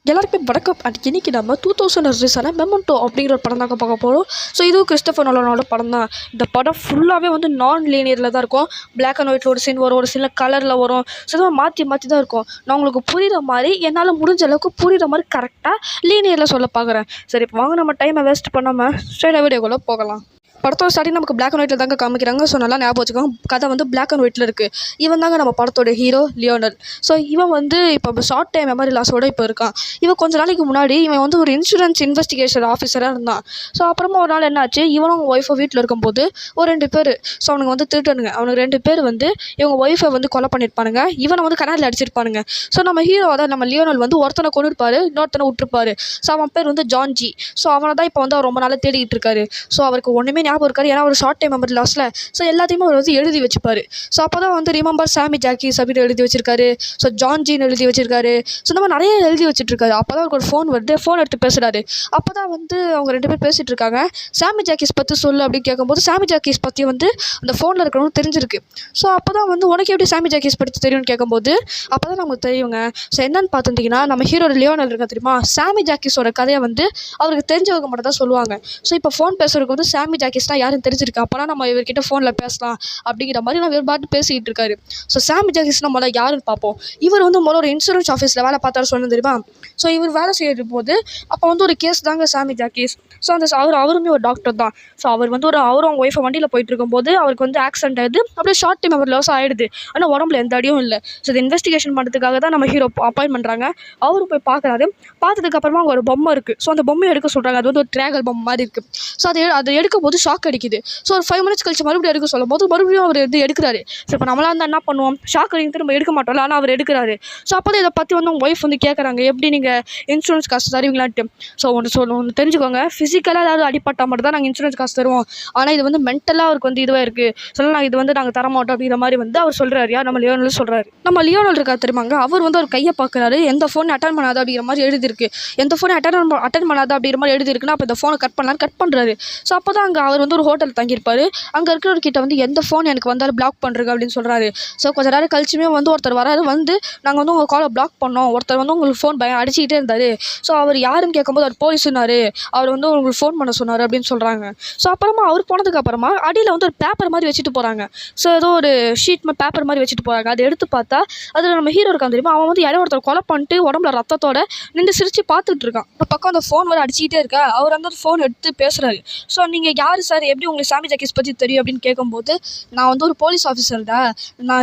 எல்லாருக்குமே வணக்கம். அண்ட் இன்னைக்கு நம்ம 2000 ரிலீஸான மெமெண்டோ அப்படிங்கிற ஒரு படம் தாங்க பார்க்க போகிறோம். ஸோ இதுவும் கிறிஸ்டோபர் நோலனோட படம் தான். இந்த படம் ஃபுல்லாகவே வந்து நான் லீனியரில் தான் இருக்கும். பிளாக் அண்ட் ஒயிட்டில் ஒரு சீன் வரும், ஒரு சீனில் கலரில் வரும். ஸோ இதெல்லாம் மாற்றி மாற்றி தான் இருக்கும். நான் உங்களுக்கு புரிகிற மாதிரி என்னால் முடிஞ்ச அளவுக்கு புரிகிற மாதிரி கரெக்டாக லீனியரில் சொல்ல பார்க்குறேன். சரி, இப்போ வாங்க நம்ம டைமை வேஸ்ட் பண்ணாமல் ஸ்ட்ரெயிட்டாக வீடியோக்குள்ளே போகலாம். படத்தோட ஸ்டார்டிங் நமக்கு பிளாக் அண்ட் ஒயிட்டில் தாங்க காமிக்கிறாங்க. ஸோ நல்லா ஞாபகம் வச்சுக்கோங்க, கதை வந்து பிளாக் அண்ட் ஒயிட்டில் இருக்குது. இவன் தாங்க நம்ம படத்தோட ஹீரோ லியோனல். ஸோ இவன் வந்து இப்போ ஷார்ட் டைம் மெமரி லாஸோட இப்போ இருக்கான். இவன் கொஞ்ச நாளைக்கு முன்னாடி இவன் வந்து ஒரு இன்சூரன்ஸ் இன்வெஸ்டிகேஷன் ஆஃபீஸராக இருந்தான். ஸோ அப்புறமா ஒரு நாள் என்னாச்சு, இவனும் அவங்க ஒய்ஃபை வீட்டில் இருக்கும்போது ஒரு 2 பேர், ஸோ அவனுக்கு வந்து திருட்டனுங்க, அவனுக்கு 2 பேர் வந்து இவங்க ஒய்ஃபை வந்து கொலை பண்ணியிருப்பானுங்க. இவனை வந்து கனாலில் அடிச்சிருப்பானுங்க. ஸோ நம்ம ஹீரோ தான், நம்ம லியோனல் வந்து ஒருத்தனை கொண்டு இருப்பார், இன்னொருத்தனை விட்டுருப்பாரு. ஸோ அவன் பேர் வந்து ஜான் ஜி. ஸோ அவனை தான் இப்போ வந்து அவர் ரொம்ப நாளாக தேடிட்டு இருக்காரு. ஸோ அவருக்கு ஒன்றுமே ஞாபகம் இருக்காரு, ஏன்னா ஒரு ஷார்ட் டைம் மெமரி லாஸில். ஸோ எல்லாத்தையுமே அவர் வந்து எழுதி வச்சுப்பார். ஸோ அப்போ தான் வந்து ரிமெம்பர் சாமி ஜாக்கி அப்படின்னு எழுதி வச்சிருக்காரு. ஸோ ஜான் ஜின்னு எழுதி வச்சிருக்காரு. ஸோ இந்த மாதிரி நிறைய எழுதி வச்சுட்ருக்காரு. அப்போ தான் அவருக்கு ஒரு ஃபோன் வருது, ஃபோன் எடுத்து பேசுகிறாரு. அப்போ தான் வந்து அவங்க 2 பேர் பேசிகிட்டு இருக்காங்க. சாமி ஜாக்கிஸ் பற்றி சொல்லு அப்படின்னு கேட்கும்போது சாமி ஜாக்கிஸ் பற்றி வந்து அந்த ஃபோனில் இருக்கிறவங்க தெரிஞ்சிருக்கு. ஸோ அப்போ தான் வந்து உனக்கு எப்படி சாமி ஜாக்கிஸ் பற்றி தெரியும்னு கேட்கும்போது அப்போ தான் நமக்கு தெரியுங்க. ஸோ என்னன்னு பார்த்துட்டிங்கன்னா, நம்ம ஹீரோ லியோனல் இருக்கா தெரியுமா, சாமி ஜாக்கிஸோட கதையை வந்து அவருக்கு தெரிஞ்சவங்க மட்டும் தான் சொல்லுவாங்க. ஸோ இப்போ ஃபோன் பேசுறதுக்கு வந்து சாமி ஜாக்கிஸ்னால் யாரும் தெரிஞ்சிருக்கு. அப்போனா நம்ம இவர்கிட்ட ஃபோனில் பேசலாம் அப்படிங்கிற மாதிரி நம்ம இவர் பாட்டு பேசிக்கிட்டு இருக்காரு. ஸோ சாமி ஜாக்கிஸ் நம்மள யாருன்னு பார்ப்போம். இவர் வந்து முதல்ல ஒரு இன்சூரன்ஸ் ஆஃபீஸில் வேலை பார்த்தாரு சொன்னது தெரியுமா. ஸோ இவர் வேலை செய்யற போது அப்போ வந்து ஒரு கேஸ் தாங்க சாமி ஜாக்கிஸ். ஸோ அந்த அவருமே ஒரு டாக்டர் தான். ஸோ அவர் வந்து அவரும் அவங்க ஒய்ஃபை வண்டியில் போயிட்டு இருக்கும்போது அவருக்கு வந்து ஆக்சிடென்ட் ஆகிடுது. அப்படியே ஷார்ட் டைம் மெமரி லாஸ் ஆகிடுது. ஆனால் உடம்புல எந்த அடியும் இல்லை. ஸோ இது இன்வெஸ்டிகேஷன் பண்ணுறதுக்காக தான் நம்ம ஹீரோ அப்பாயின்ட் பண்ணுறாங்க. அவரும் போய் பார்க்குறாரு. பார்த்ததுக்கப்புறமா அங்கே ஒரு பொம்மை இருக்குது. ஸோ அந்த பொம்மையை எடுக்க சொல்கிறாங்க. அது வந்து ஒரு ட்ராகல் பொம்மை மாதிரி இருக்குது. ஸோ அதை எடுக்கும் போது ஷாக் அடிக்குது. ஸோ ஒரு 5 மினிட்ஸ் கழிச்சு மறுபடியும் எடுக்க சொல்லும் போது மறுபடியும் அவர் வந்து எடுக்கிறாரு. ஸோ இப்போ நம்மளாம் இருந்தால் என்ன பண்ணுவோம், ஷாக் அடிக்கிறது நம்ம எடுக்க மாட்டோம்ல, ஆனால் அவர் எடுக்கிறாரு. ஸோ அப்போ தான் இதை பற்றி வந்து உங்கள் ஒய்ஃப் வந்து கேட்குறாங்க, எப்படி நீங்கள் இன்சூரன்ஸ் காசு தருவீங்களான்ட்டு. ஸோ ஒன்று தெரிஞ்சுக்கோங்க, ஃபிசிக்கலாக ஏதாவது அடிப்பட்டால் மட்டும் தான் நாங்கள் இன்சூரன்ஸ் காசு தருவோம். ஆனால் இது வந்து மென்டலாக அவருக்கு வந்து இதுவாக இருக்குது, சொல்லலாம் இது வந்து நாங்கள் தரமாட்டோம் அப்படிங்கிற மாதிரி வந்து அவர் சொல்கிறாரு. யார், நம்ம லியோனல் சொல்கிறாரு. நம்ம லியோனல் இருக்கா தெரியுமாங்க, அவர் வந்து அவர் கையை பார்க்குறாரு. எந்த ஃபோன் அட்டன் பண்ணாது அப்படிங்கிற மாதிரி எழுதிருக்கு. எந்த ஃபோனை அட்டன் பண்ணாது அப்படிங்கிற மாதிரி எழுதிருக்குன்னா அப்போ இந்த ஃபோனை கட் பண்ணலான்னு கட் பண்ணுறாரு. ஸோ அப்போ தான் அங்கே அவர் வந்து ஒரு ஹோட்டல் தங்கியிருப்பார். அங்கே இருக்கிறவர்கிட்ட வந்து எந்த ஃபோன் எனக்கு வந்தாலும் பிளாக் பண்ணுறங்க அப்படின்னு சொல்கிறாரு. ஸோ கொஞ்சம் நேரம் கழிச்சுமே வந்து ஒருத்தர் வராரு. வந்து நாங்கள் வந்து உங்கள் காலை பிளாக் பண்ணோம், ஒருத்தர் வந்து உங்களுக்கு ஃபோன் அடிச்சுக்கிட்டே இருந்தார். ஸோ அவர் யாருன்னு கேட்கும்போது அவர் போலீஸ் சொன்னார், அவர் வந்து உங்களுக்கு ஃபோன் பண்ண சொன்னார் அப்படின்னு சொல்கிறாங்க. ஸோ அப்புறமா அவர் போனதுக்கப்புறமா அடியில் வந்து ஒரு பேப்பர் மாதிரி வச்சுட்டு போகிறாங்க. ஸோ ஏதோ ஒரு ஷீட் பேப்பர் மாதிரி வச்சுட்டு போகிறாங்க. அதை எடுத்து பார்த்தா அதில் நம்ம ஹீரோ இருக்கான் தெரியுமா, அவன் வந்து யாரோ ஒருத்தர் கொலை பண்ணிட்டு உடம்புல ரத்தத்தோட நின்று சிரித்து பார்த்துட்டு இருக்கான். ஒரு பக்கம் அந்த ஃபோன் வர அடிச்சுக்கிட்டே இருக்கா. அவர் வந்து ஃபோன் எடுத்து பேசுகிறாரு. ஸோ நீங்கள் யார் சார், எப்படி உங்களுக்கு சாமி ஜாக்கிஸ் பற்றி தெரியும் அப்படின்னு கேட்கும்போது, நான் வந்து ஒரு போலீஸ் ஆஃபீஸர்டா,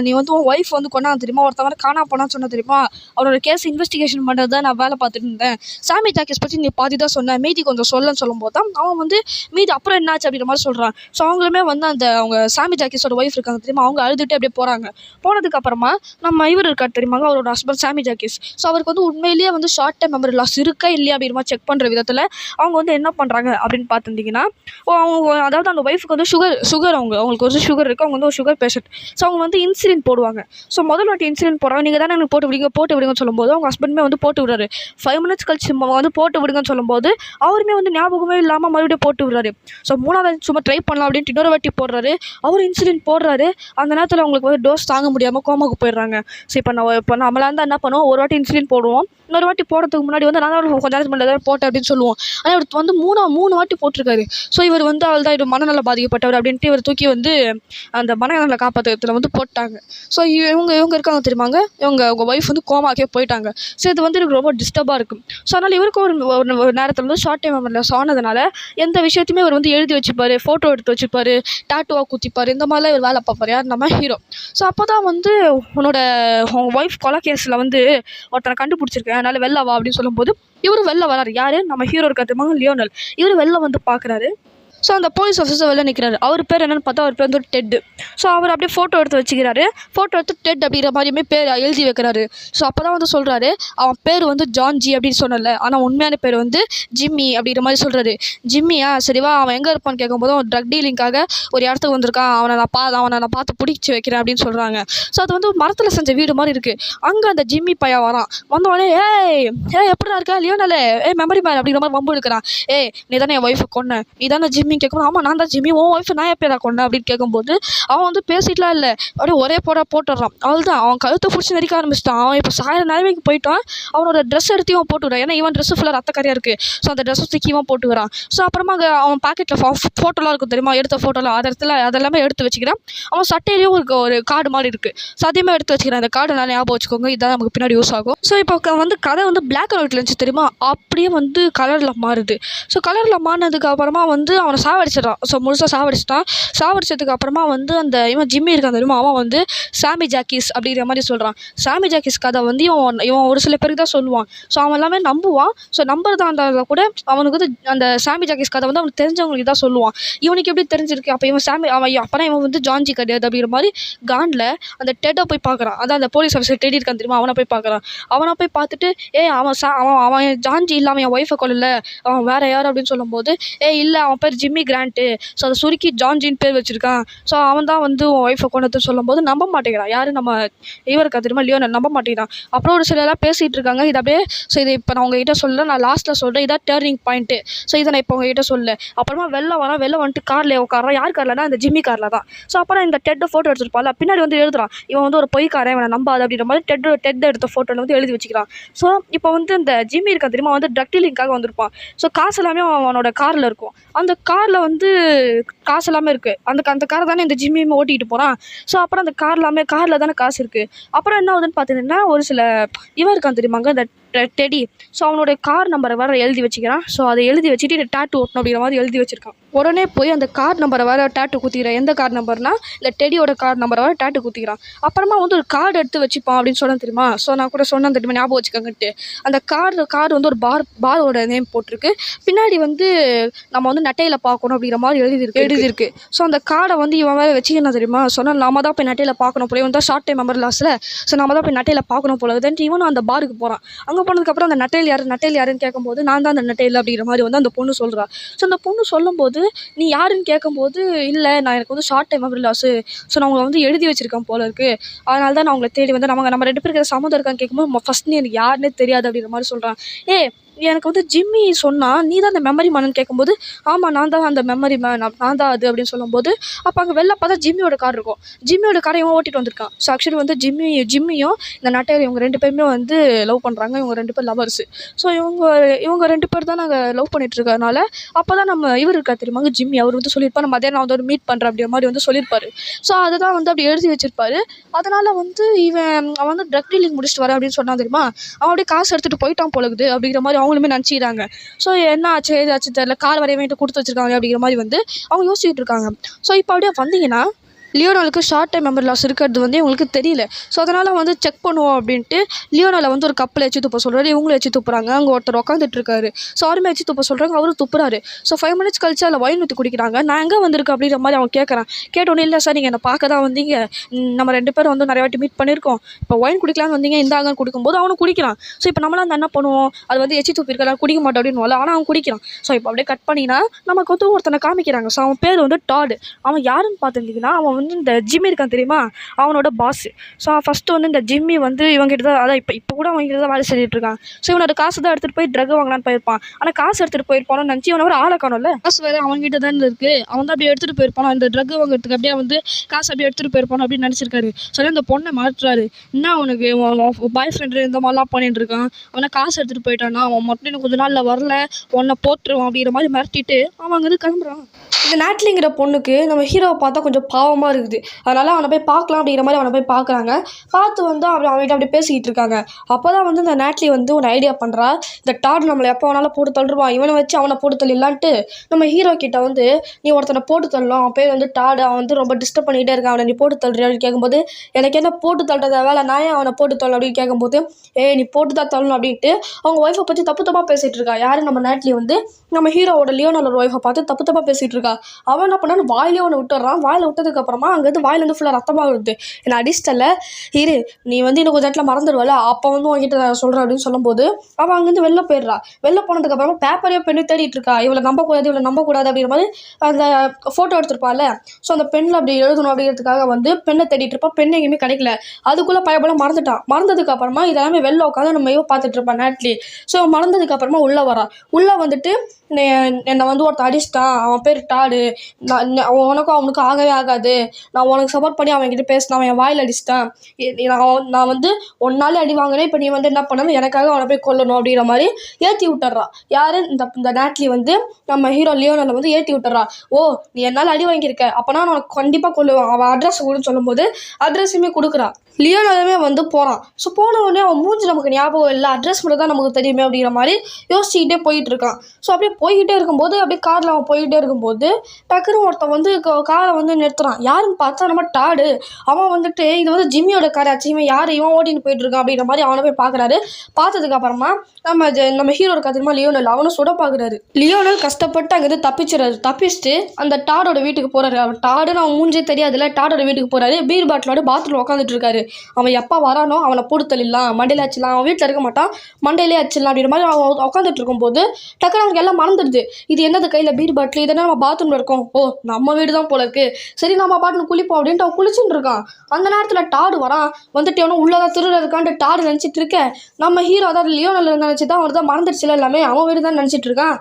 நீ வந்து உன் ஒய்ஃப் வந்து கொண்டாந்து தெரியுமா, ஒருத்தவங்க காணா போனான்னு சொன்ன தெரியுமா, அவரோட கேஸ் இன்வெஸ்டிகேஷன் பண்ணுறது தான் நான் வேலை பார்த்துட்டு இருந்தேன். சாமி ஜாக்கிஸ் பற்றி நீ பாதி தான் சொன்னேன், மீதி கொஞ்சம் சொல்லன்னு சொல்லும்போது தான் அவன் வந்து மீதி அப்புறம் என்னாச்சு அப்படின்ற மாதிரி சொல்கிறான். ஸோ அவங்களுமே வந்து அந்த அவங்க சாமி ஜாக்கிஸோட ஒய்ஃப் இருக்காங்க தெரியுமா, அவங்க அழுதுட்டு அப்படியே போகிறாங்க. போனதுக்கப்புறமா நம்ம இவர் இருக்கார் தெரியுமாங்க, அவரோட ஹஸ்பண்ட் சாமி ஜாக்கிஸ். ஸோ அவருக்கு வந்து உண்மையிலேயே வந்து ஷார்ட் டைம் மெமரி லாஸ் இருக்கா இல்லையா அப்படின்ற மாதிரி செக் பண்ணுற விதத்தில் அவங்க வந்து என்ன பண்ணுறாங்க அப்படின்னு பார்த்துட்டிங்கன்னா, அவங்க அதாவது அந்த ஒய்ஃபுக்கு வந்து சுகர் அவங்களுக்கு ஒரு சுகர் இருக்குது. அவங்க வந்து ஒரு சுகர் பேஷண்ட். ஸோ அவங்க வந்து இன்சுலின் போடுவாங்க. ஸோ முதல் வாட்டி இன்சுலின் போடுறாங்க. நீங்கள் தானே எனக்கு போட்டு விடுங்கன்னு சொல்லும்போது அவங்க ஹஸ்பண்டுமே வந்து போட்டு விடுறாரு. 5 மினிட்ஸ் கழிச்சு வந்து போட்டு விடுங்கன்னு சொல்லும்போது அவருமே வந்து ஞாபகமே இல்லாமல் மறுபடியும் போட்டு விடுறாரு. ஸோ 3வது சும்மா ட்ரை பண்ணலாம் அப்படின்ட்டு இன்னொரு வாட்டி போடுறாரு. அவர் இன்சுலின் போடுறாரு. அந்த நேரத்தில் அவங்களுக்கு வந்து டோஸ் தாங்க முடியாமல் கோமாவுக்கு போயிடுறாங்க. ஸோ இப்போ நம்மளாக இருந்தால் என்ன பண்ணுவோம், ஒரு வாட்டி இன்சுலின் போடுவோம், இன்னொரு வாட்டி போடுறதுக்கு முன்னாடி வந்து நான் தான் கொஞ்சம் நேரம் பண்ணி போட்டேன் அப்படின்னு சொல்லுவோம். ஆனால் இவர் வந்து 3 வாட்டி போட்டிருக்காரு. ஸோ இவர் வந்து அவள் தான் இது மனநல பாதிக்கப்பட்டவர் அப்படின்ட்டு இவர் தூக்கி வந்து அந்த மனநல காப்பாற்றத்தில் வந்து போட்டாங்க. ஸோ இவங்க இருக்காங்க தெரியுமாங்க, உங்கள் ஒய்ஃப் வந்து கோமாக்கே போயிட்டாங்க. ஸோ இது வந்து எனக்கு ரொம்ப டிஸ்டர்பாக இருக்கும். ஸோ அதனால் இவருக்கு ஒரு நேரத்தில் வந்து ஷார்ட் டைம் மெமரி லாஸ் ஆனதுனால எந்த விஷயத்தையுமே இவர் வந்து எழுதி வச்சுப்பார், ஃபோட்டோ எடுத்து வச்சுப்பார், டாட்டுவாக குத்திப்பார், இந்த மாதிரிலாம் இவர் வேலை பார்ப்பார். யார், நம்ம ஹீரோ. ஸோ அப்போ தான் வந்து உன் ஒய்ஃப் கொலை கேஸில் வந்து ஒருத்தனை கண்டுபிடிச்சிருக்கேன், அதனால் வெளில வா அப்படின்னு சொல்லும்போது இவரும் வெளில வராரு. யார், நம்ம ஹீரோ இருக்கிறதுமா லியோனல். இவர் வெளில வந்து பார்க்குறாரு. ஸோ அந்த போலீஸ் ஆஃபீஸர் வெளில நிற்கிறாரு. அவர் பேர் என்னென்னு பார்த்தா அவர் பேர் வந்து டெட்டு. ஸோ அவர் அப்படியே ஃபோட்டோ எடுத்து வச்சுக்கிறாரு. ஃபோட்டோ எடுத்து டெட் அப்படிங்கிற மாதிரியுமே பேர் எழுதி வைக்கிறாரு. ஸோ அப்போ தான் வந்து சொல்கிறாரு, அவன் பேர் வந்து ஜான் ஜி அப்படின்னு சொன்னல, ஆனால் உண்மையான பேர் வந்து ஜிம்மி அப்படிங்கிற மாதிரி சொல்கிறாரு. ஜிம்மியா, சரிவா, அவன் எங்கே இருப்பான்னு கேட்கும்போது அவன் ட்ரக் டீலிங்காக ஒரு இடத்துக்கு வந்திருக்கான், அவனை நான் பார்த்து பிடிச்சி வைக்கிறேன் அப்படின்னு சொல்கிறாங்க. ஸோ அது வந்து மரத்தில் செஞ்ச வீடு மாதிரி இருக்குது. அங்கே அந்த ஜிம்மி பையன் வரான். வந்தவொடனே எப்படிடா இருக்கா லியோனலே, மெமரி மேன் அப்படிங்கிற மாதிரி வம்பு எடுக்கிறான். நீ தானே என் ஒய்ஃபை கொன்ன, நீ தானே ஜிம்மி ஜிம்மின்னு கேட்கும்போது ஆமாம் நான் தான் ஜிம்மி உன் ஒய்ஃபை நான் எப்போ கொண்டேன் அப்படின்னு கேட்கும்போது அவன் வந்து பேசிட்டுலாம் இல்லை அப்படியே ஒரே போட்டுடுறான். அவள்தான் அவன் கழுத்தை பிடிச்சி நெரிக்க ஆரம்பிச்சிட்டான். அவன் இப்போ சாயிர நிலைமைக்கு போயிட்டான். அவனோட ட்ரெஸ் எடுத்து இவன் போட்டுவிடான். ஏன்னா இவன் ட்ரெஸ்ஸு ஃபுல்லாக ரத்தக்கரையாக இருக்குது. ஸோ அந்த ட்ரெஸ்ஸை தூக்கி இவன் போட்டுக்கிறான். ஸோ அப்புறமா அங்கே அவன் பாக்கெட்டில் ஃபோட்டோலாம் இருக்கும் தெரியுமா, எடுத்த ஃபோட்டோலாம் அதெல்லாமே எடுத்து வச்சுக்கிறான். அவன் சட்டையிலையும் ஒரு கார்டு மாதிரி இருக்குது. ஸோ அதையுமே எடுத்து வச்சுக்கிறான். அந்த கார்டு நல்லா ஞாபகம் வச்சுக்கோங்க, இதுதான் நமக்கு பின்னாடி யூஸ் ஆகும். ஸோ இப்போ வந்து கதை வந்து பிளாக் அண்ட் ஒயிட்ல இருந்துச்சு தெரியுமா, அப்படியே வந்து கலரில் மாறுது. ஸோ கலரில் மாறினதுக்கு அப்புறமா வந்து அவனை சாவடிச்சிடறான். ஸோ முழுசாக சாவடிச்சதுக்கு அப்புறமா வந்து அந்த இவன் ஜிம்மி இருக்கான் தெரியுமா, அவன் வந்து சாமி ஜாக்கீஸ் அப்படிங்கிற மாதிரி சொல்கிறான். சாமி ஜாக்கீஸ் கதை வந்து இவன் ஒரு சில பேருக்கு தான் சொல்லுவான். ஸோ அவன் எல்லாமே நம்புவான். ஸோ நம்புறதா இருந்தால் கூட அவனுக்கு வந்து அந்த சாமி ஜாக்கீஸ் கதை வந்து அவனுக்கு தெரிஞ்சவங்களுக்கு தான் சொல்லுவான். இவனுக்கு எப்படி தெரிஞ்சிருக்கு, அப்போ இவன் வந்து ஜான்ஜி கிடையாது அப்படிங்கிற மாதிரி காண்டில் அந்த டெட்டை போய் பார்க்குறான். அதான் அந்த போலீஸ் ஆஃபீஸர் டெடி இருக்கான் தெரியுமா, அவனை போய் பார்க்குறான். அவனை போய் பார்த்துட்டு அவன் ஜான்ஜி இல்லாமல் என் ஒய்ஃபை கொள்ளல, அவன் வேற யார் அப்படின்னு சொல்லும்போது இல்லை அவன் பேர் ஜிம்மி கிராண்ட்டு, ஸோ அதை சுருக்கி ஜான்ஜின்னு பேர் வச்சிருக்கான், ஸோ அவன் தான் வந்து உன் ஒய்ஃபை கொண்டதுன்னு சொல்லும்போது நம்ப மாட்டேங்கிறான். யார் நம்ம இவருக்கா தெரியுமா, லியோனல் நம்ப மாட்டேங்கிறான். அப்புறம் ஒரு சில எல்லாம் பேசிகிட்டு இருக்காங்க. இது அப்படியே ஸோ இது இப்போ நான் உங்ககிட்ட சொல்கிறேன், நான் லாஸ்ட்டில் சொல்கிறேன், இதான் டேர்னிங் பாயிண்ட்டு. ஸோ இதை நான் இப்போ உங்ககிட்ட சொல்ல அப்புறமா வெளில வந்துட்டு காரில் உட்காரான். யார் காரில்னா அந்த ஜிம்மி காரில் தான். ஸோ அப்புறம் இந்த டெட்டை ஃபோட்டோ எடுத்துருப்பாள், பின்னாடி வந்து எழுதுறான் இவன் வந்து ஒரு பொய்க்காரன், இவனை நம்பாது அப்படின்ற மாதிரி டெட் எடுத்த ஃபோட்டோவில் வந்து எழுதி வச்சுக்கிறான். ஸோ இப்போ வந்து இந்த ஜிம்மி இருக்கா தெரியுமா, வந்து ட்ரக் டீலிங்காக வந்திருப்பான். ஸோ காசு எல்லாமே அவனோட காரில் இருக்கும். அந்த காரில் வந்து காசு எல்லாமே இருக்குது. அந்த காரை தானே இந்த ஜிம்மியுமே ஓட்டிகிட்டு போகிறான். ஸோ அப்புறம் அந்த காரில் தானே காசு இருக்குது. அப்புறம் என்ன ஆகுதுன்னு பார்த்தீங்கன்னா ஒரு சில இவன் இருக்கான் தெரியுமாங்க இந்த டெடி. ஸோ அவனோட கார் நம்பரை வேறு எழுதி வச்சுக்கிறான். ஸோ அதை எழுதி வச்சுட்டு இந்த டேட்டு ஓட்டணும் அப்படிங்கிற மாதிரி எழுதி வச்சிருக்கான். உடனே போய் அந்த கார் நம்பரை வேறு டேட்டு குத்திக்கிறான். எந்த கார் நம்பர்னா இந்த டெடியோட கார் நம்பரை வேறு டேட்டு குத்திக்கிறான். அப்புறமா வந்து ஒரு கார்டு எடுத்து வச்சுப்பான் அப்படின்னு சொன்னேன் தெரியுமா. ஸோ நான் கூட சொன்னேன் தெரியுமா, ஞாபகம் வச்சுக்கோங்கட்டு. அந்த கார்டு வந்து ஒரு பாரோட நேம் போட்டிருக்கு. பின்னாடி வந்து நம்ம வந்து நட்டையில் பார்க்கணும் அப்படிங்கிற மாதிரி எழுதியிருக்கு. ஸோ அந்த கார்டை வந்து இவன் வேறு வச்சுக்கணும் தெரியுமா. சொன்னால் நாம தான் போய் நட்டையில் பார்க்கணும் போல, இவன் தான் ஷார்ட் டைம் மெமரி லாஸில். ஸோ நம்ம தான் போய் நட்டையில் பார்க்கணும் போல. தென்ட்டு இவனும் அந்த பாருக்கு போகிறான். அங்கே போனதுக்கப்புறம் அந்த நட்டையில் யாருன்னு கேட்கும்போது நான் தான் அந்த நட்டையில் அப்படிங்கிற மாதிரி வந்து அந்த பொண்ணு சொல்கிறா. ஸோ அந்த பொண்ணு சொல்லும்போது நீ யாருன்னு கேட்கும்போது இல்லை நான் எனக்கு வந்து short time memory loss, so நான் உங்களை வந்து எழுதி வச்சிருக்கேன் போல இருக்குது, அதனால தான் நான் உங்களை தேடி வந்து நம்ம 2 பேருக்கு சம்மந்தம் இருக்கான்னு கேட்கும்போது ஃபஸ்ட் நீ எனக்கு யாருன்னே தெரியாது அப்படிங்கிற மாதிரி சொல்கிறான். எனக்கு வந்து ஜிம்மி சொன்னால் நீ தான் அந்த மெமரி மேனுன்னு கேட்கும்போது ஆமாம் நான் தான் அந்த மெமரி மேன், நான் தான் அது அப்படின்னு சொல்லும்போது அப்போ அங்கே வெளில பார்த்தா ஜிம்மியோட கார் இருக்கும். ஜிம்மியோட காரை இவன் ஓட்டிகிட்டு வந்திருக்கான். ஸோ ஆக்சுவலி வந்து ஜிம்மியும் இந்த நட்டையில் இவங்க 2 பேருமே வந்து லவ் பண்ணுறாங்க. இவங்க 2 பேர் லவர்ஸு. ஸோ இவங்க 2 பேர் தான் நாங்கள் லவ் பண்ணிட்டு இருக்கறனால அப்போ தான் நம்ம இவர் இருக்கா தெரியுமாங்க ஜிம்மி, அவர் வந்து சொல்லியிருப்பார் நான் மதியானம் வந்து ஒரு மீட் பண்ணுறேன் அப்படிங்கிற மாதிரி வந்து சொல்லியிருப்பாரு. ஸோ அதை தான் வந்து அப்படி எழுதி வச்சிருப்பாரு. அதனால் வந்து அவன் வந்து ட்ரக் டீலிங் முடிச்சுட்டு வரேன் அப்படின்னு சொன்னான் தெரியுமா, அவன் அப்படியே காசு எடுத்துகிட்டு போயிட்டான் போலகுது அப்படிங்கிற மாதிரி அவங்களுமே நினச்சிக்கிறாங்க. ஸோ என்ன ஆச்சு ஏதாச்சும் தெரியல, கார் வரைய வேண்டிட்டு கொடுத்து வச்சிருக்காங்க அப்படிங்கிற மாதிரி வந்து அவங்க யோசிச்சுட்டு இருக்காங்க. ஸோ இப்போ அப்படியே வந்தீங்கன்னா லியோனாலுக்கு ஷார்ட் டைம் மெமரி லாஸ் இருக்கிறது வந்து இவங்களுக்கு தெரியல. ஸோ அதனால் வந்து செக் பண்ணுவோம் அப்படின்ட்டு லியோனால வந்து ஒரு கப்பில் வச்சு துப்ப சொல்கிறாரு. இவங்களும் வச்சு துப்புறாங்க. அங்கே ஒருத்தர் உட்காந்துட்டு இருக்காரு. ஸோ அவருமே வச்சு துப்ப சொல்கிறாங்க. அவரும் துப்புறாரு. ஸோ 5 மினிட்ஸ் கழிச்சு அதில் வைன் ஊற்றி குடிக்கிறாங்க. நான் எங்கே வந்திருக்கேன் அப்படிங்கிற மாதிரி அவன் கேட்குறான். கேட்டோன்னே இல்லை சார் நீங்கள் என்னை பார்க்க தான் வந்தீங்க, நம்ம 2 பேரும் வந்து நிறைய வாட்டி மீட் பண்ணியிருக்கோம், இப்போ வைன் குடிக்கலான்னு வந்தீங்க, இந்தாங்கன்னு குடிக்கும்போது அவனும் குடிக்கிறான். ஸோ இப்போ நம்மளாம் அந்த என்ன பண்ணுவோம், அது வந்து எச்சி துப்பிருக்கலாம் குடிக்க மாட்டோம் அப்படின்னு வரல, ஆனால் அவன் குடிக்கிறான். ஸோ இப்போ அப்படியே கட் பண்ணினா நமக்கு வந்து ஒருத்தனை காமிக்கிறாங்க. ஸோ அவன் பேர் வந்து டாடு. அவன் யாருன்னு பார்த்துருந்தீங்கன்னா அவன் வந்து இந்த ஜிம்மி இருக்கான் தெரியுமா, அவனோட பாஸ். ஸோ ஃபஸ்ட்டு வந்து இந்த ஜிம்மி வந்து இவங்ககிட்ட தான் அதான் இப்போ கூட அவங்ககிட்ட தான் வேலை செஞ்சுட்டு இருக்கான். ஸோ இவனோட காசு தான் எடுத்துகிட்டு போய் ட்ரக் வாங்கலான்னு போயிருப்பான். ஆனால் காசு எடுத்துகிட்டு போயிருப்பானு நினச்சி இவனை ஒரு ஆளை காணும்ல, காசு வேறு அவங்ககிட்ட தான் இருக்குது, அவன் தான் அப்படியே எடுத்துகிட்டு போயிருப்பானோ இந்த ட்ரக் வாங்குறதுக்கு, அப்படியே வந்து காசு அப்படியே எடுத்துகிட்டு போயிருப்பானோ அப்படின்னு நினச்சிருக்காரு. சரி அந்த பொண்ணை மாட்டுறாரு. என்ன அவனுக்கு பாய் ஃப்ரெண்டு இந்த மாதிரிலாம் பண்ணிட்டு இருக்கான், அவனை காசு எடுத்துகிட்டு போயிட்டானா, அவன் மட்டும் இன்னும் கொஞ்ச நாளில் வரல உன்னை போட்டுருவான் அப்படிங்கிற மாதிரி மிரட்டிட்டு அவன் அங்கே கிளம்புறான். இந்த நாட்லிங்கிற பொண்ணுக்கு நம்ம ஹீரோவை பார்த்தா கொஞ்சம் பாவமாக இருக்குது. அதனால் அவனை போய் பார்க்கலாம் அப்படிங்கிற மாதிரி அவனை போய் பார்க்குறாங்க. பார்த்து வந்து அவன்கிட்ட அப்படி பேசிக்கிட்டு இருக்காங்க. அப்போ தான் வந்து இந்த நாட்லி வந்து ஒரு ஐடியா பண்ணுறா, இந்த டாட் நம்மளை எப்போ வேணாலும் போட்டு தள்ளுவான், இவனை வச்சு அவனை போட்டு தள்ளிடலான்ட்டு நம்ம ஹீரோ கிட்ட வந்து நீ ஒருத்தனை போட்டு தள்ளலாம், அவன் பேர் வந்து டாடு, அவன் வந்து ரொம்ப டிஸ்டர்ப் பண்ணிகிட்டே இருக்கான், அவனை நீ போட்டு தள்ளுற அப்படின்னு கேட்கும்போது எனக்கு என்ன போட்டு தள்ளுறத வேலை, நான் அவனை போட்டு தள்ளணும் அப்படின்னு கேட்கும்போது நீ போட்டு தான் தள்ளணும் அப்படின்ட்டு அவங்க ஒய்ஃபை பற்றி தப்பாக பேசிகிட்டு இருக்கா. யார் நம்ம நாட்லி வந்து நம்ம ஹீரோவோட லியோனோட ஒய்ஃபை பார்த்து தப்பாக பேசிகிட்டு இருக்கா. அவன் என்ன பண்ணான்னு வாயிலே ஒன்று விட்டுறான். வாயில் விட்டதுக்கப்புறம் அப்புறமா அங்கேருந்து வாயிலேருந்து ஃபுல்லாக ரத்தமாக வருது. என்னை அடிச்சிட்டல, இரு நீ வந்து இன்னும் கொஞ்சம் இடத்துல மறந்துடுவல, அப்போ வந்து உங்ககிட்ட நான் சொல்கிறேன் அப்படின்னு சொல்லும்போது அவள் அங்கேருந்து வெளில போயிடுறா. வெளில போனதுக்கப்புறமா பேப்பரையோ பெண்ணு தேடிட்டு இருக்கா. இவளை நம்பக்கூடாது அப்படிங்கிற மாதிரி அந்த ஃபோட்டோ எடுத்திருப்பாள். ஸோ அந்த பெண்ணில் அப்படி எழுதணும் அப்படிங்கிறதுக்காக வந்து பெண்ணை தேடிட்டு இருப்பா. பெண் எங்கேயுமே கிடைக்கல. அதுக்குள்ளே பயபலம் மறந்ததுக்கு அப்புறமா இதெல்லாமே வெளில உட்காந்து நம்ம பார்த்துட்டு இருப்பான் நேட்லி. ஸோ மறந்ததுக்கு அப்புறமா உள்ளே வரா. உள்ளே வந்துட்டு என்னை வந்து ஒருத்தன் அடிச்சிட்டான், அவன் பேர் டாடு, உனக்கும் அவனுக்கும் ஆகவே ஆகாது, நான் உனக்கு சப்போர்ட் பண்ணி அவன்கிட்ட பேசினான், அவன் என் வாயில் அடிச்சிட்டான், நான் வந்து ஒன்னாலே அடி வாங்கினேன், இப்போ நீ வந்து என்ன பண்ணணும், எனக்காக அவனை போய் கொல்லணும் அப்படிங்கிற மாதிரி ஏற்றி விட்டுறா. யார் இந்த நேட்லி வந்து நம்ம ஹீரோ லியோனலை வந்து ஏற்றி விட்டுறா. ஓ நீ என்னால் அடி வாங்கியிருக்க, அப்போனா நான் உனக்கு கண்டிப்பாக கொல்லுவான், அவன் அட்ரஸ் கொடுன்னு சொல்லும்போது அட்ரஸுமே கொடுக்குறா. லியோனலுமே வந்து போகிறான். ஸோ போன உடனே அவன் மூஞ்சி நமக்கு ஞாபகம் இல்லை, அட்ரஸ் மட்டும் தான் நமக்கு தெரியுமே அப்படிங்கிற மாதிரி யோசிச்சுக்கிட்டே போயிட்டு இருக்கான். ஸோ அப்படியே போய்கிட்டே இருக்கும்போது அப்படியே காரில் அவன் போய்கிட்டே இருக்கும்போது டக்குன்னு ஒருத்தன் வந்து காரை வந்து நிறுத்துறான். யாருன்னு பார்த்தா நம்ம டாடு. அவன் வந்துட்டு இது வந்து ஜிம்மியோட கார் ஆச்சு, இவன் யார், இவன் ஓட்டின்னு போயிட்டு இருக்கான் அப்படிங்கிற மாதிரி அவனை போய் பார்க்குறாரு. பார்த்ததுக்கு அப்புறமா நம்ம ஹீரோ இருக்கா தெரியுமா லியோனல், அவனை சுட பார்க்குறாரு. லியோனல் கஷ்டப்பட்டு அங்கேருந்து தப்பிச்சுட்டு அந்த டாடோட வீட்டுக்கு போகிறாரு. அவன் டாடுன்னு அவன் மூஞ்சே தெரியாதுல்ல, டாடோட வீட்டுக்கு போகிறாரு. பீர் பாட்டிலோட பாத்ரூம் உட்காந்துட்டு இருக்காரு. அவன் எப்போ வரானோ அவனை பொறுத்தலிடலாம், மண்டையில அச்சிடலாம், அவன் வீட்டில் இருக்க மாட்டான், மண்டையிலே அச்சிடலாம் அப்படின்ற மாதிரி அவன் உட்காந்துட்டு இருக்கும்போது டக்குனு அவனுக்கு எல்லாம் மறந்துடுது. இது என்னது கையில் பீர் பாட்டில், இதெல்லாம் நம்ம பாத்ரூமில் இருக்கோம், ஓ நம்ம வீடு தான் போல இருக்கு, சரி நம்ம பாட்டுன்னு குளிப்போம் அப்படின்ட்டு அவன் குளிச்சுட்டு இருக்கான். அந்த நேரத்தில் டாடு வரான். வந்துட்டு அவனும் உள்ளதான் திருட இருக்கான்ட்டு டாடு நினச்சிட்டு இருக்க. நம்ம ஹீரோ அதாவது லியோனல் நினச்சி தான் அவன் தான் மறந்துடுச்சுல, எல்லாமே அவன் வீடு தான் நினச்சிட்டு இருக்கான்.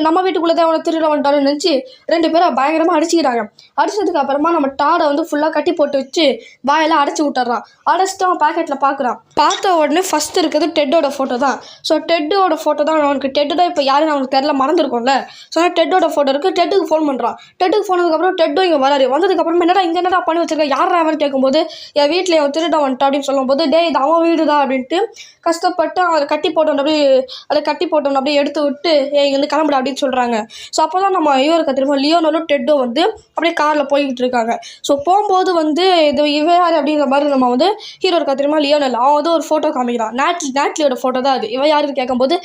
நம்ம வீட்டுக்குள்ளே தான் அவனை திருட வந்துட்டான்னு நினச்சி ரெண்டு பேரும் பயங்கரமாக அடிச்சுக்கிறாங்க. அடிச்சதுக்கு அப்புறமா நம்ம டாடை வந்து ஃபுல்லாக கட்டி போட்டு வச்சு வாயெல்லாம் அடைச்சி விட்டுறான். அடைச்சிட்டு அவன் பாக்கெட்டில் பார்க்குறான். பார்த்த உடனே ஃபஸ்ட் இருக்கிறது டெட்டோட ஃபோட்டோ தான். ஸோ டெட்டோட ஃபோட்டோ தான் அவனுக்கு. டெட்டு தான் இப்போ யாருன்னு அவனுக்கு தெரியல, மறந்துருக்கும்ல. ஸோ டெட்டோட ஃபோட்டோ இருக்குது. டெட்டுக்கு ஃபோன் பண்ணுறான். டெட்டுக்கு ஃபோனதுக்கப்புறம் டெட்டோ இங்கே வராரு. வந்ததுக்கப்புறமா என்னடா பண்ணி வச்சிருக்கேன், யாரா அவன் கேட்கும்போது என் வீட்டில் அவன் திருட வந்துட்டான் அப்படின்னு சொல்லும்போது டே இது அவன் வீடு தான் அப்படின்ட்டு கஷ்டப்பட்டு அவன் கட்டி போட்டோன்னு அப்படியே எடுத்து விட்டு இங்கேருந்து கிளம்புடா அப்படின்னு சொல்கிறாங்க. ஸோ அப்போ தான் நம்ம இவருக்கு திரும்ப லியோனலும் டெட்டோ வந்து அப்படியே காரில் போய்கிட்டு இருக்காங்க. ஸோ போகும்போது வந்து இது யார் அப்படிங்கிற மாதிரி நம்ம வந்து ஹீரோ இருக்கா தெரியுமா லியோனல், அவன் வந்து ஒரு ஃபோட்டோ காமிக்கிறான். நேட்லியோட ஃபோட்டோ தான் அது. இவன் யாருன்னு கேட்கும்போது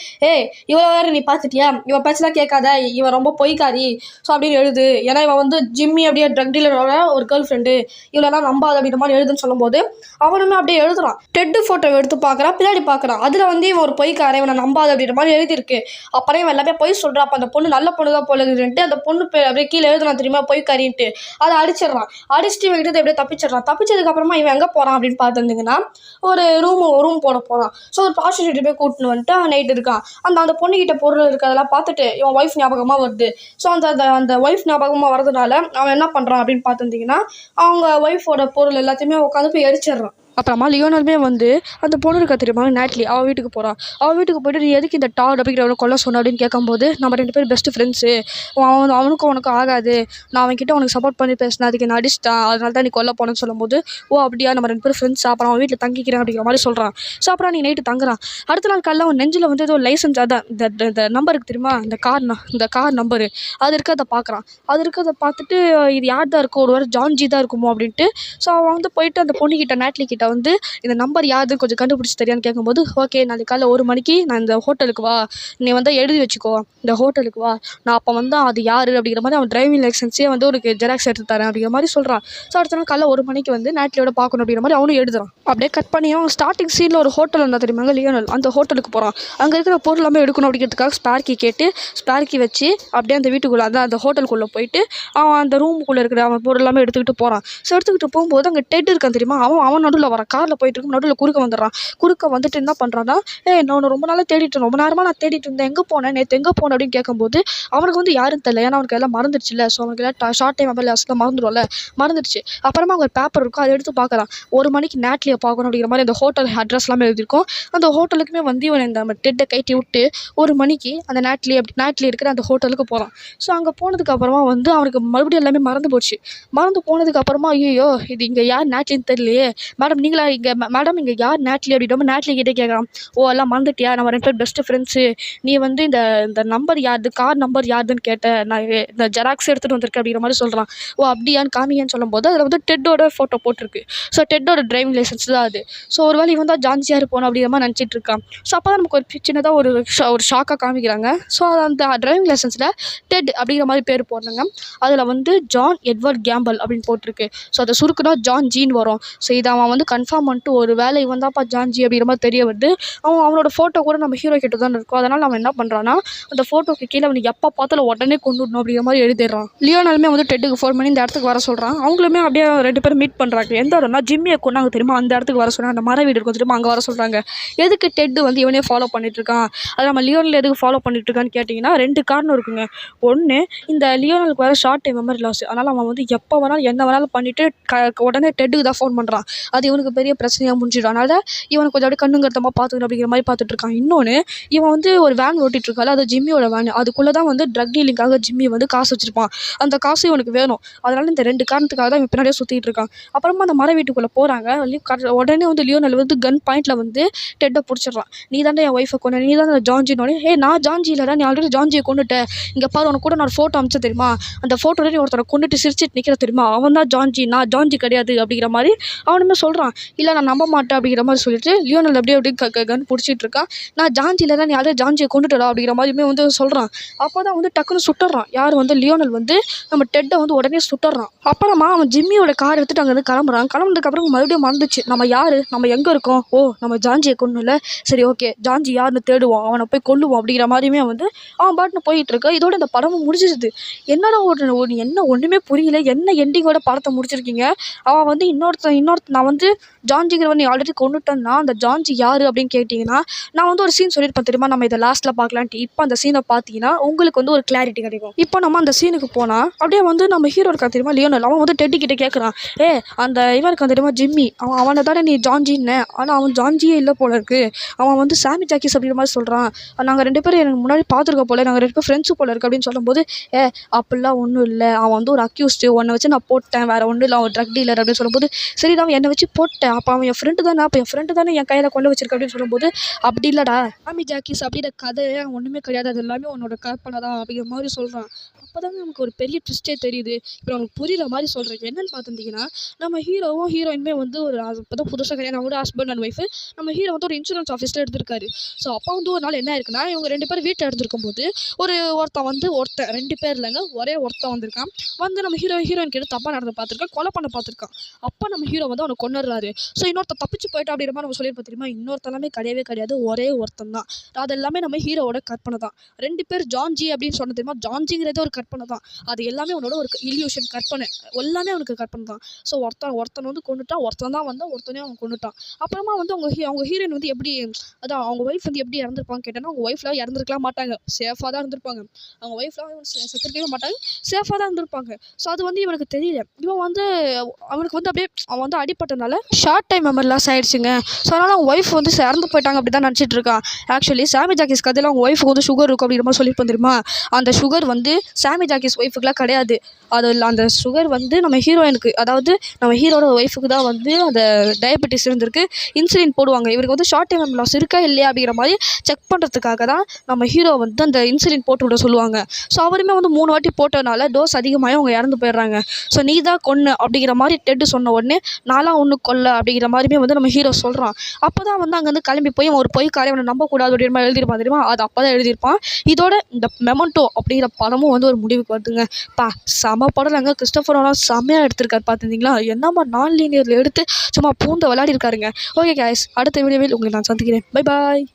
இவ வேறு நீ பார்த்துட்டியா, இவன் பேச்செல்லாம் கேட்காத, இவன் ரொம்ப பொய்க்காரி ஸோ அப்படின்னு எழுது, ஏன்னா இவன் வந்து ஜிம்மி அப்படியே ட்ரக் டீலரோட ஒரு கேர்ள் ஃப்ரெண்டு, இவளெல்லாம் நம்பாது அப்படின்ற மாதிரி எழுதுன்னு சொல்லும்போது அவனுமே அப்படியே எழுதுறான். டெட்டு ஃபோட்டோ எடுத்து பார்க்குறான், பின்னாடி பார்க்குறான். அதில் வந்து இவன் ஒரு பொய்க்காரன், இவனை நம்பாது அப்படின்ற மாதிரி எழுதியிருக்கு. அப்புறம் இவன் எல்லாமே பொய் சொல்கிறான். அப்போ அந்த பொண்ணு நல்ல பொண்ணு தான் போல இருக்குதுன்ட்டு அந்த பொண்ணு அப்படியே கீழே எழுதுறான் தெரியுமா பொய்க்காரின்ட்டு, அதை அடிச்சிடறான். அடிச்சுட்டு இவன் கிட்ட எப்படியே தப்பிச்சதுக்கு அப்புறமா இவன் எங்கே போகிறான் அப்படின்னு பார்த்துருந்தீங்கன்னா ஒரு ரூம் போட போகிறான். ஸோ ஒரு ப்ராஸ்டியூட் போய் கூட்டின்னு வந்துட்டு அவன் நைட் இருக்கான். அந்த பொண்ணுக்கிட்ட பொருள் இருக்கிறதெல்லாம் பார்த்துட்டு இவன் ஒய்ஃப் ஞாபகமாக வருது. ஸோ அந்த ஒய்ஃப் ஞாபகமாக வரதுனால அவன் என்ன பண்ணுறான் அப்படின்னு பார்த்துருந்தீங்கன்னா அவங்க ஒய்ஃபோட பொருள் எல்லாத்தையுமே உட்காந்து போய் எரிச்சிடுறான். அப்புறமா லியோனலுமே வந்து அந்த பொண்ணு இருக்கா தெரியுமா நேட்லி, அவள் வீட்டுக்கு போகிறான். அவள் வீட்டுக்கு போய்ட்டு நீ எதுக்கு இந்த டாட் அப்படிங்கிறவனை கொல்ல சொன்ன அப்படின்னு கேட்கும்போது நம்ம ரெண்டு பேரும் பெஸ்ட் ஃப்ரெண்ட்ஸு, அவனுக்கும் உனக்கும் ஆகாது, நான் அவன்கிட்ட உனக்கு சப்போர்ட் பண்ணி பேசினேன், அதுக்கு நான் அடிச்சிட்டான், அதனால தான் நீ கொல்ல போனேன்னு சொல்லும்போது ஓ அப்படியா நம்ம ரெண்டு பேரும் ஃப்ரெண்ட்ஸா, அப்புறம் அவன் வீட்டில் தங்கிக்கிறேன் அப்படிங்கிற மாதிரி சொல்கிறான். ஸோ அப்புறம் நீ நைட்டு தங்குறான். அடுத்த நாள் காலையில் அவன் நெஞ்சில் வந்து ஏதோ லைசன்ஸ் அதான் இந்த நம்பருக்கு தெரியுமா இந்த கார் நம்பரு அது இருக்கிறத பார்க்குறான். அது இருக்கிறத பார்த்துட்டு இது யார் தான் இருக்கும், ஒரு வேறு ஜான்ஜி தான் இருக்குமோ அப்படின்ட்டு. ஸோ அவன் வந்து போயிட்டு அந்த பொண்ணுக்கிட்ட நேட்லி கிட்ட வந்து இந்த நம்பர் யாருன்னு கொஞ்சம் கண்டுபிடிச்சி தெரியான்னு கேட்கும்போது ஓகே நாளைக்கு காலையில் 1 மணிக்கு நான் இந்த ஹோட்டலுக்கு வா, நீ வந்து எழுதி வச்சுக்கோ, இந்த ஹோட்டலுக்கு வா, நான் அப்போ வந்து அது யார் அப்படிங்கிற மாதிரி அவன் டிரைவிங் லைசன்ஸே வந்து உனக்கு ஜெராக்ஸ் எடுத்து தரேன் அப்படிங்கிற மாதிரி சொல்கிறான். ஸோ அடுத்த நாள் காலையில் 1 மணிக்கு வந்து நேட்லியோட பார்க்கணும் அப்படிங்கிற மாதிரி அவனும் எழுதுறான். அப்படியே கட் பண்ணி அவன் ஸ்டார்டிங் சீனில் ஒரு ஹோட்டல் இருந்தால் தெரியுமாங்க லியோனல், அந்த ஹோட்டலுக்கு போகிறான். அங்கே இருக்கிற பொருள் எல்லாமே எடுக்கணும் அப்படிங்கிறதுக்காக ஸ்பேர் கீ வச்சு அப்படியே அந்த வீட்டுக்குள்ளே அந்த ஹோட்டலுக்குள்ளே போயிட்டு அவன் அந்த ரூமுக்குள்ளே இருக்கிற அவன் பொருள் எல்லாமே எடுத்துக்கிட்டு போகிறான். ஸோ எடுத்துக்கிட்டு போகும்போது அங்கே டெட் இருக்கான் தெரியுமா, அவன் நடுவில் வரான். காரில் போயிட்டு இருக்கும், நடுவில் குறுக்க வந்துடுறான். குறுக்க வந்துட்டு என்ன பண்ணுறான்னா நான் ரொம்ப நாளாக தேடிட்டேன், ரொம்ப நேரமாக நான் தேடிட்டு இருந்தேன், எங்கே போனேன் நேற்று எங்கே போனேன் அப்படின்னு கேட்கும்போது அவனுக்கு வந்து யாரும் தெரியல, ஏன்னா அவனுக்கு எல்லாம் மறந்துடுச்சு இல்லை. ஸோ அவனுக்கு எல்லாம் ஷார்ட் டைம் மெமரி லாஸ்லாம் மறந்துடுச்சு. அப்புறமா அவங்க பேப்பர் இருக்கும், அதை எடுத்து பார்க்குறான். 1 மணிக்கு நேட்லியை பார்க்கணும் அப்படிங்கிற மாதிரி அந்த ஹோட்டல் அட்ரஸ் எல்லாமே எழுதியிருக்கும். அந்த ஹோட்டலுக்குமே வந்து இவன் இந்த டெட்டை கைட்டி விட்டு 1 மணிக்கு அந்த நேட்லி இருக்கிற அந்த ஹோட்டலுக்கு போகிறான். ஸோ அங்கே போனதுக்கு அப்புறமா வந்து அவனுக்கு மறுபடியும் எல்லாமே மறந்து போச்சு. மறந்து போனதுக்கு அப்புறமா ஐயோ இது இங்கே யார் நேட்லின்னு தெரியலையே, மேடம் மேடம் நீங்களா இங்கே மேடம் இங்கே யார் நேட்லி அப்படின்ற நேட்லி கிட்டே கேட்குறான். ஓ எல்லாம் மறந்துட்டியா, நம்ம 2 பேர் பெஸ்ட்டு ஃப்ரெண்ட்ஸு, நீ வந்து இந்த இந்த நம்பர் யாருது, கார் நம்பர் யாருதுன்னு கேட்டேன், நான் இந்த ஜெராக்ஸ் எடுத்துகிட்டு வந்திருக்கேன் அப்படிங்கிற மாதிரி சொல்கிறான். ஓ அப்படியான்னு காமிங்கன்னு சொல்லும்போது அதில் வந்து டெட்டோட ஃபோட்டோ போட்டிருக்கு. ஸோ டெட்டோட டிரைவிங் லைசன்ஸ் தான் அது. ஸோ ஒரு வேளை இவன் தான் ஜான்சியாக இருப்போம் அப்படிங்கிற மாதிரி நினச்சிட்டு இருக்கான். ஸோ அப்போ தான் நமக்கு ஒரு சின்னதாக ஒரு ஷாக்காக காமிக்கிறாங்க. ஸோ அந்த டிரைவிங் லைசன்ஸில் டெட் அப்படிங்கிற மாதிரி பேர் போடுறாங்க. அதில் வந்து ஜான் எட்வர்ட் கேம்பல் அப்படின்னு போட்டிருக்கு. ஸோ அதை சுருக்குனா ஜான் ஜீன் வரும். ஸோ இதை அவன் வந்து கன்ஃபார்ம் பண்ணிட்டு ஒரு வேளை இவன் தான்ப்பா ஜான் ஜி அப்படிங்கிற மாதிரி தெரிய வருது. அவனோட ஃபோட்டோ கூட நம்ம ஹீரோ கிட்ட தான் இருக்கும். அதனால் அவன் என்ன பண்ணுறான்னா அந்த ஃபோட்டோக்கு கீழே அவனுக்கு எப்போ பார்த்தாலும் உடனே கொண்டு விடணும் அப்படிங்கிற மாதிரி எழுதிடுறான். லியோனாலுமே வந்து டெட்டுக்கு ஃபோன் பண்ணி இந்த இடத்துக்கு வர சொல்கிறான். அவங்களுமே அப்படியே 2 பேரும் மீட் பண்ணுறாங்க. எந்த இடம்னா ஜிம்மியை கொண்டாங்க தெரியுமா, அந்த இடத்துக்கு வர சொன்னாங்க. அந்த மர வீடு இருக்கும் தெரியுமா, அங்கே வர சொல்கிறாங்க. எதுக்கு டெட்டு வந்து இவனே ஃபாலோ பண்ணிட்டு இருக்கான், அது நம்ம லியோனில் எதுக்கு ஃபாலோ பண்ணிட்டு இருக்கான்னு கேட்டிங்கன்னா 2 காரணம் இருக்குங்க. ஒன்று, இந்த லியோனலுக்கு வர ஷார்ட் டைம் மெமரி லாஸ். அதனால் அவன் வந்து எப்போ வேணாலும் என்ன வேணாலும் பண்ணிவிட்டு உடனே டெட்டுக்கு தான் ஃபோன் பண்ணுறான். அது இவனுக்கு பெரிய பிரச்சனையாக முடிஞ்சிடும். அதனால் இவனுக்கு கொஞ்சம் அப்படியே கண்ணுங்கருத்தமாக பார்த்துக்கணும் அப்படிங்கிற மாதிரி பார்த்துட்டு இருக்கான். இன்னொன்று, இவன் வந்து ஒரு வேன் ஓட்டிகிட்டு இருக்காள், அது ஜிம்மியோட வேன். அதுக்குள்ளே தான் வந்து ட்ரக் டீலிங்காக ஜிம்மி வந்து காசு வச்சுருப்பான். அந்த காசு இவனுக்கு வேணும். அதனால் இந்த 2 காரணத்துக்காக தான் இவன் பின்னாடியே சுற்றிட்டு இருக்கான். அப்புறமா அந்த மர வீட்டுக்குள்ளே போகிறாங்க. உடனே வந்து லியோனல் வந்து கன் பாயிண்டில் வந்து டெட்டை பிடிச்சிடுறான். நீ தானே என் ஒய்ஃபை கொண்டு, நீ தான் ஜான்ஜினோடனே, நான் ஜான்ஜி இல்லைடா, நீ ஆல்ரெடி ஜான்ஜியை கொண்டுட்டேன், இங்கே பாரு உனக்கு கூட நான் ஃபோட்டோ அமிச்சேன் தெரியுமா, அந்த ஃபோட்டோட நீ ஒருத்தரை கொண்டுட்டு சிரிச்சிட்டு நிற்கிற தெரியுமா, அவன் தான் ஜான்ஜி, நான் ஜான்ஜி கிடையாது அப்படிங்கிற மாதிரி அவனுமே சொல்கிறான். இல்லை நான் நம்ப மாட்டேன் அப்படிங்கிற மாதிரி சொல்லிட்டு லியோனல் அப்படியே கன் பிடிச்சிட்டு இருக்கான். நான் ஜான்ஜி இல்லைனா நீ ஆல்ரெடி ஜான்ஜியை கொண்டுட்டடா அப்படிங்கிற மாதிரியுமே வந்து சொல்கிறான். அப்போ தான் வந்து டக்குன்னு சுட்டுறான். யார் வந்து லியோனல் வந்து நம்ம டெட்டை வந்து உடனே சுட்டுறான். அப்புறமா அவன் ஜிம்மியோட கார் எடுத்துகிட்டு அங்கேருந்து கிளம்புறான். கிளம்புனதுக்கப்புறம் மறுபடியும் மறந்துச்சு, நம்ம யார், நம்ம எங்கே இருக்கோம், ஓ நம்ம ஜான்ஜியை கொண்டு இல்லை, சரி ஓகே ஜான்ஜி யாருன்னு தேடுவோம், அவனை போய் கொல்லுவோம் அப்படிங்கிற மாதிரியுமே வந்து அவன் பாட்டுன்னு போயிட்டு இருக்க. இதோட இந்த படமும் முடிஞ்சிருது. என்னடா என்ன ஒன்றுமே புரியல, என்ன எண்டிங்கோட படத்தை முடிச்சிருக்கீங்க. அவன் வந்து இன்னொருத்த நான் வந்து ஜான்ஜிங்கிறவன் நீ ஆல்ரெடி கொண்டுட்டேன்னா அந்த ஜான்ஜி யார் அப்படின்னு கேட்டிங்கன்னா நான் வந்து ஒரு சீன் சொல்லியிருப்பேன் தெரியுமா, நம்ம இதை லாஸ்ட்டில் பார்க்கலான்ட்டு. இப்போ அந்த சீனை பார்த்தீங்கன்னா உங்களுக்கு வந்து ஒரு கிளாரிட்டி கிடைக்கும். இப்போ நம்ம அந்த சீனுக்கு போனால் அப்படியே வந்து நம்ம ஹீரோ இருக்கா தெரியுமா லியோனல், அவன் வந்து டெட்டி கிட்டே கேட்குறான், அந்த இவன் இருக்கான் தெரியுமா ஜிம்மி, அவனை தானே நீ ஜான்ஜின்னு, ஆனால் அவன் ஜான்ஜியே இல்லை போல இருக்குது, அவன் வந்து சாமி ஜாக்கிஸ் அப்படிங்கிற மாதிரி சொல்கிறான், நாங்கள் 2 பேரும் எனக்கு முன்னாடி பார்த்துருக்க போல, நாங்கள் 2 பேரும் ஃப்ரெண்ட்ஸு போல இருக்குது அப்படின்னு சொல்லும்போது, அப்படிலாம் ஒன்றும் இல்லை, அவன் வந்து ஒரு அக்யூஸ்டு, உன்னை வச்சு நான் போட்டேன், வேறு ஒன்றும் இல்லை, அவன் ட்ரக் டீலர் அப்படின்னு சொல்லும்போது, சரி அவன் என்னை வச்சு போட்டேன், அப்போ அவன் என் ஃப்ரெண்டு தானே, அப்போ என் ஃப்ரெண்டு தானே என் கையில் கொண்டு வச்சிருக்க அப்படின்னு சொல்லும்போது, அப்படி இல்லைடா சாமி ஜாக்கிஸ் அப்படின்ற கதையே ஒன்றுமே கிடையாது, அது எல்லாமே உன்னோட கற்பனை தான் அப்படிங்கிற மாதிரி சொல்கிறான். அப்போ தாங்க நமக்கு ஒரு பெரிய ட்விஸ்ட்டே தெரியுது. இப்போ நமக்கு புரிகிற மாதிரி சொல்கிறேன். என்னென்னு பார்த்துட்டிங்கன்னா நம்ம ஹீரோவும் ஹீரோயினுமே வந்து ஒரு இப்போ தான் புதுசாக கல்யாணம் கூட ஹஸ்பண்ட் அண்ட் ஒய்ஃபு. நம்ம ஹீரோ வந்து ஒரு இன்சூரன்ஸ் ஆஃபீஸில் எடுத்திருக்காரு. ஸோ அப்போ வந்து ஒரு நாள் என்ன இருக்குன்னா இவங்க 2 பேரும் வீட்டில் எடுத்துருக்கும் போது ஒருத்தன் 2 பேர் இல்லைங்க, ஒரே ஒருத்தன் வந்திருக்கான். வந்து நம்ம ஹீரோயின் கிட்ட தப்பாக நடந்து பார்த்துருக்கான், கொலை பண்ண பார்த்துருக்கான். அப்போ நம்ம ஹீரோ வந்து அவனை கொண்டுடுறாரு. ஸோ இன்னொருத்தன் தப்பிச்சு போயிட்டா அப்படிங்கிற மாதிரி நம்ம சொல்லியிருப்போம் தெரியுமா, இன்னொருத்தலாமே கிடையவே கிடையாது, ஒரே ஒருத்தன் தான். அது எல்லாமே நம்ம ஹீரோவோட கற்பனை தான். 2 பேர் ஜான்ஜி அப்படின்னு சொன்ன தெரியுமா, ஜான்ஜிங்கிறதே ஒரு கற்பனை தான். அது எல்லாமே அவனோட ஒரு இல்யூஷன், கற்பனை, எல்லாமே அவனுக்கு கற்பனை தான். ஸோ ஒருத்தன் வந்து கொண்டுட்டான், ஒருத்தன் தான் வந்தான், ஒருத்தனே அவன் கொண்டுட்டான். அப்புறமா வந்து அவங்க ஹீரோயின் வந்து எப்படி, அதான் அவங்க ஒய்ஃப் வந்து எப்படி இறந்துருப்பாங்க கேட்டோன்னா, அவங்க ஒய்ஃப்லாம் இறந்துருக்கலாம் மாட்டாங்க, சேஃபாக தான் இருந்திருப்பாங்க. அவங்க ஒய்ஃப்லாம் செத்துருக்கவே மாட்டாங்க, சேஃபாக தான் இருந்திருப்பாங்க. ஸோ அது வந்து இவனுக்கு தெரியல. இவன் வந்து அவனுக்கு வந்து அப்படியே அவன் வந்து அடிப்பட்டனால ஷார்ட் டைம் மெமரி லாஸ் ஆகிடுச்சுங்க. ஸோ அதனால் அவங்க ஒய்ஃப் வந்து இறந்து போயிட்டாங்க அப்படி தான் நினச்சிட்டு இருக்கான். ஆக்சுவலி சாமி ஜாக்கிஸ் கதையில் அவங்க ஒய்ஃபுக்கு வந்து சுகர் இருக்கும் அப்படிங்கிற மாதிரி சொல்லியிருப்போம் தெரியுமா, அந்த சுகர் வந்து சாமி ஜாக்கிஸ் ஒய்ஃபுக்குலாம் கிடையாது. அது இல்லை, அந்த சுகர் வந்து நம்ம ஹீரோயினுக்கு, அதாவது நம்ம ஹீரோட ஒய்ஃபுக்கு தான் வந்து அந்த டயபெட்டிஸ் இருந்திருக்கு. இன்சுலின் போடுவாங்க. இவருக்கு வந்து ஷார்ட் டைம் மெமரி லாஸ் இருக்கா இல்லையா அப்படிங்கிற மாதிரி செக் பண்ணுறதுக்காக தான் நம்ம ஹீரோ வந்து அந்த இன்சுலின் போட்டு விட சொல்லுவாங்க. ஸோ அவருமே வந்து 3 வாட்டி போட்டதுனால டோஸ் அதிகமாகி அவங்க இறந்து போயிடுறாங்க. ஸோ நீ தான் கொன்று அப்படிங்கிற மாதிரி டெட்டு சொன்ன உடனே நான்லாம் ஒன்று கொல்ல அப்படிங்கிற மாதிரியுமே வந்து நம்ம ஹீரோ சொல்கிறான். அப்போ தான் வந்து அங்கேருந்து கிளம்பி போய் ஒரு பொய்க்காரே அவனை நம்பக்கூடாது அப்படிங்கிற மாதிரி எழுதியிருப்பான் தெரியுமா, அது அப்போ தான் எழுதியிருப்பான். இதோட இந்த மெமெண்டோ அப்படிங்கிற படமும் வந்து ஒரு முடிவுக்கு வருதுங்க. செம படம் இல்லைங்க, கிறிஸ்டோபர் நோலன் செம்மையாக எடுத்திருக்காரு. பார்த்துருந்தீங்களா, என்னம்மா நான் லீனியரில் எடுத்து சும்மா பூந்த விளையாடி இருக்காருங்க. ஓகே கைஸ், அடுத்த வீடியோவில் உங்களை நான் சந்திக்கிறேன். Bye bye.